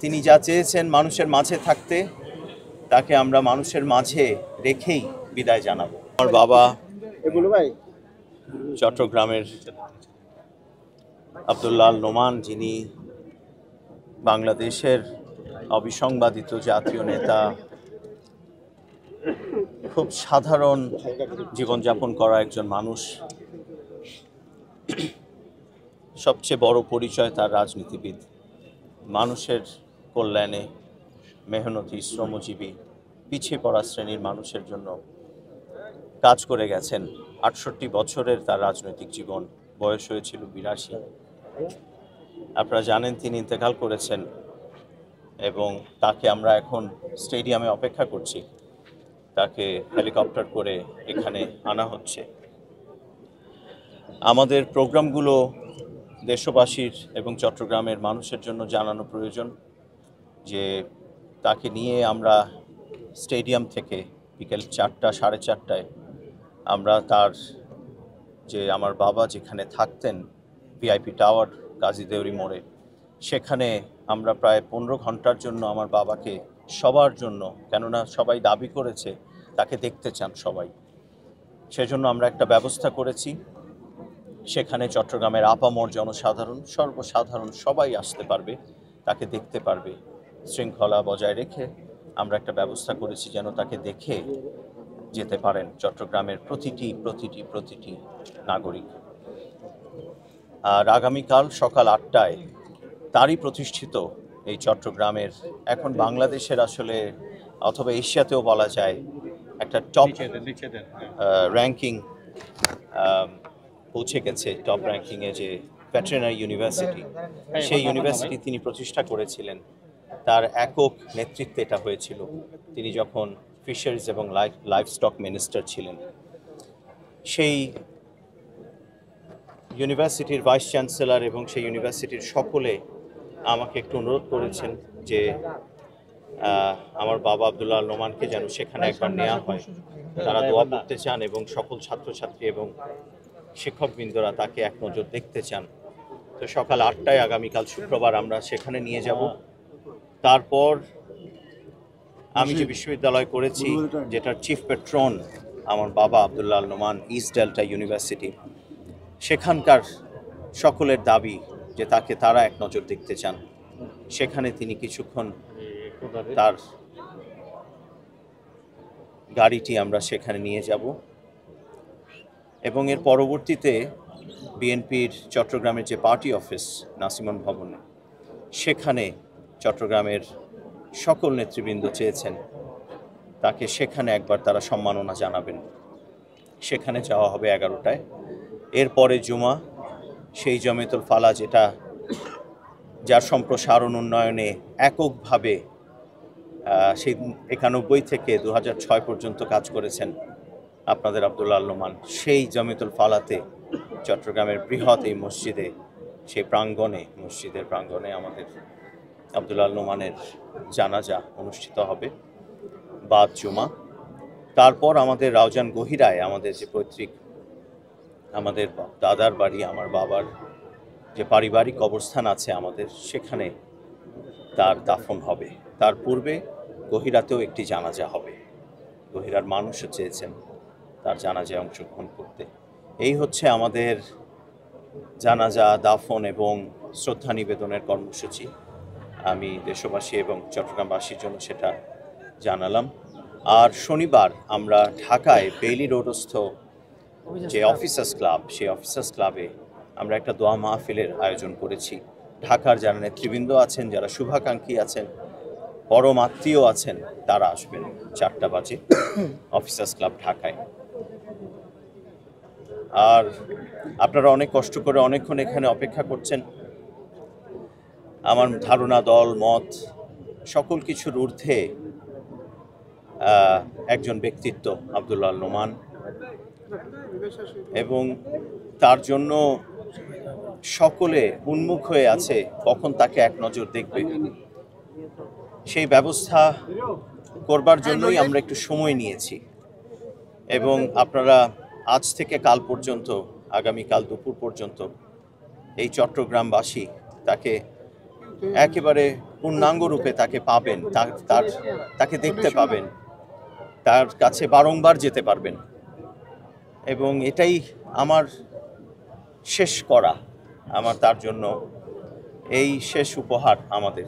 তিনি যা চেয়েছেন মানুষের মাঝে থাকতে, তাকে আমরা মানুষের মাঝে রেখেই বিদায় জানাবো। আমার বাবা চট্টগ্রামের আব্দুল্লাহ আল নোমান, যিনি বাংলাদেশের অবিসংবাদিত জাতীয় নেতা, খুব সাধারণ জীবনযাপন করা একজন মানুষ। সবচেয়ে বড় পরিচয় তার রাজনীতিবিদ, মানুষের কল্যাণে মেহনতি, শ্রমজীবী, পিছিয়ে পড়া শ্রেণীর মানুষের জন্য কাজ করে গেছেন। ৬৮ বছরের তার রাজনৈতিক জীবন, বয়স হয়েছিল ৮২। আপনারা জানেন তিনি ইন্তেকাল করেছেন এবং তাকে আমরা এখন স্টেডিয়ামে অপেক্ষা করছি। তাকে হেলিকপ্টার করে এখানে আনা হচ্ছে। আমাদের প্রোগ্রামগুলো দেশবাসীর এবং চট্টগ্রামের মানুষের জন্য জানানো প্রয়োজন যে তাকে নিয়ে আমরা স্টেডিয়াম থেকে বিকেল ৪টা, ৪:৩০টায় আমরা তার যে আমার বাবা যেখানে থাকতেন ভিআইপি টাওয়ার কাজী দেউরি মোড়ে, সেখানে আমরা প্রায় ১৫ ঘন্টার জন্য আমার বাবাকে সবার জন্য, কেননা সবাই দাবি করেছে তাকে দেখতে চান সবাই, সেজন্য আমরা একটা ব্যবস্থা করেছি। সেখানে চট্টগ্রামের আপামর জনসাধারণ, সর্বসাধারণ সবাই আসতে পারবে, তাকে দেখতে পারবে। শৃঙ্খলা বজায় রেখে আমরা একটা ব্যবস্থা করেছি যেন তাকে দেখে যেতে পারেন চট্টগ্রামের প্রতিটি নাগরিক। আর আগামীকাল সকাল ৮টায় তারই প্রতিষ্ঠিত এই চট্টগ্রামের, এখন বাংলাদেশের আসলে অথবা এশিয়াতেও বলা যায় একটা টপ র্যাঙ্কিং পৌঁছে গেছে, টপ র্যাঙ্কিংয়ে, যে ভেটেরিনারি ইউনিভার্সিটি, সেই ইউনিভার্সিটি তিনি প্রতিষ্ঠা করেছিলেন। তার একক নেতৃত্বে এটা হয়েছিল, তিনি যখন ফিশারিজ এবং লাইভস্টক মিনিস্টার ছিলেন। সেই ইউনিভার্সিটির ভাইস চ্যান্সেলর এবং সেই ইউনিভার্সিটির সকলে আমাকে একটু অনুরোধ করেছেন যে আমার বাবা আব্দুল্লাহ আল নোমানকে যেন সেখানে একবার নেওয়া হয়। তারা দোয়া করতে চান এবং সকল ছাত্রছাত্রী এবং শিক্ষকবৃন্দরা তাকে এক নজর দেখতে চান। তো সকাল ৮টায় আগামীকাল শুক্রবার আমরা সেখানে নিয়ে যাব। তারপর আমি যে বিশ্ববিদ্যালয় করেছি, যেটার চিফ পেট্রন আমার বাবা Abdullah Al Noman, east delta university, সেখানকার সকলের দাবি যে তারা এক নজর দেখতে চান। সেখানে তিনি কিছুক্ষণ, তার গাড়িটি আমরা সেখানে নিয়ে যাব এবং এর পরবর্তীতে বিএনপির চট্টগ্রামের যে পার্টি অফিস নাসিমন ভবনে, সেখানে চট্টগ্রামের সকল নেতৃবৃন্দ চেয়েছেন তাকে সেখানে একবার তারা সম্মাননা জানাবেন। সেখানে যাওয়া হবে 11টায়। এরপরে জুমা, সেই জমিয়তুল ফালাহ যার সম্প্রসারণ উন্নয়নে এককভাবে সেই 91 থেকে 2006 পর্যন্ত কাজ করেছেন আপনাদের আব্দুল্লাহ আল নোমান, সেই জমিয়তুল ফালাহতে চট্টগ্রামের বৃহৎ এই মসজিদে, সেই মসজিদের প্রাঙ্গণে আমাদের আব্দুল্লাহ আল নোমানের জানাজা অনুষ্ঠিত হবে বাদ জুমা। তারপর আমাদের রাউজান গহিরায়, আমাদের যে পৈতৃক, আমাদের দাদার বাড়ি, আমার বাবার যে পারিবারিক অবস্থান আছে আমাদের, সেখানে তার দাফন হবে। তার পূর্বে গহিরাতেও একটি জানাজা হবে। গহিরার মানুষও চেয়েছেন তার জানাজায় অংশগ্রহণ করতে। এই হচ্ছে আমাদের জানাজা, দাফন এবং শ্রদ্ধা নিবেদনের কর্মসূচি। আমি দেশবাসী এবং চট্টগ্রামবাসীর জন্য সেটা জানালাম। আর শনিবার আমরা ঢাকায় বেইলি রোডস্থ যে অফিসার্স ক্লাব, সেই অফিসার্স ক্লাবে আমরা একটা দোয়া মাহফিলের আয়োজন করেছি। ঢাকার যারা নেতৃবৃন্দ আছেন, যারা শুভাকাঙ্ক্ষী আছেন, পরম আত্মীয় আছেন, তারা আসবেন 4টা বাজে অফিসার্স ক্লাব ঢাকায়। আর আপনারা অনেক কষ্ট করে অনেকক্ষণ এখানে অপেক্ষা করছেন। আমার ধারণা, দল মত সকল কিছুর ঊর্ধ্বে একজন ব্যক্তিত্ব আব্দুল্লাহ আল নোমান, এবং তার জন্য সকলে উন্মুখ হয়ে আছে কখন তাকে এক নজর দেখবে। সেই ব্যবস্থা করবার জন্যই আমরা একটু সময় নিয়েছি এবং আপনারা আজ থেকে কাল পর্যন্ত, আগামীকাল দুপুর পর্যন্ত এই চট্টগ্রামবাসী তাকে একেবারে পূর্ণাঙ্গ রূপে তাকে পাবেন, তাকে দেখতে পাবেন, তার কাছে বারংবার যেতে পারবেন। এবং এটাই আমার শেষ করা, আমার তার জন্য এই শেষ উপহার আমাদের।